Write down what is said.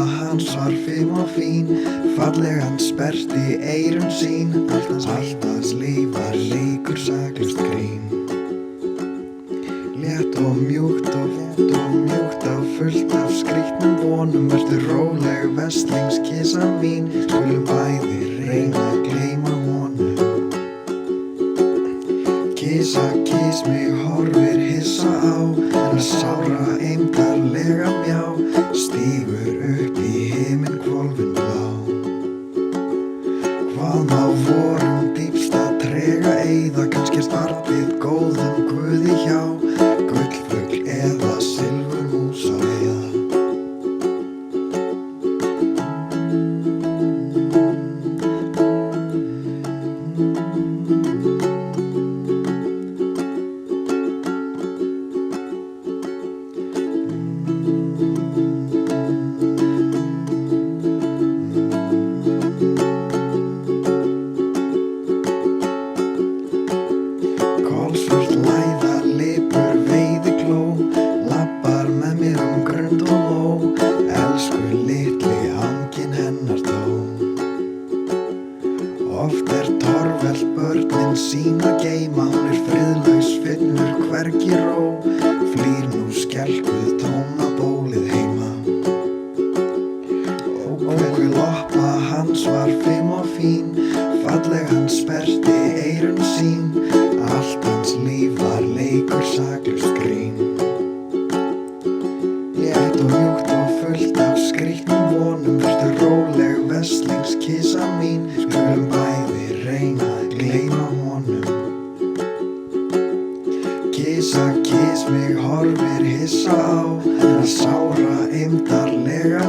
hans var fim og fín, falleg hann sperrti eyrun sín. Allt hans líf var leikur, saklaust grín. Létt og mjúkt og fullt af skrýtnum vonum. Vertu róleg, veslingskisa mín, skulum bæði reyna að gleyma honum. Kisa, kís mig horfir hissa á, hennar sára eymdarlega mjá stígur upp í himinhvolfin blá. Hvað má vorum dýpsta trega eyða, kannski starfið góðum guði hjá, gullfugl eða silfurmús á veiða. Kolsvört læða, lipur, veiðigló, lappar með mér grund og ló. Elsku litli anginn hennar dó. Oft torvelt börnin sín að geyma, hún friðlaus, finnur hvergi ró, flýr nú skelkuð tóma bólið heima. Hver loppa hans var fim og fín, falleg hann sperrti eyrun sín. Allt hans líf var leikur, saklaust grín. Létt og mjúkt og fullt af skrýtnum vonum. Vertu róleg, veslingskisa mín, skulum bæði reyna að gleyma honum. Kisa, kís mig horfir hissa á, hennar sára eymdarlega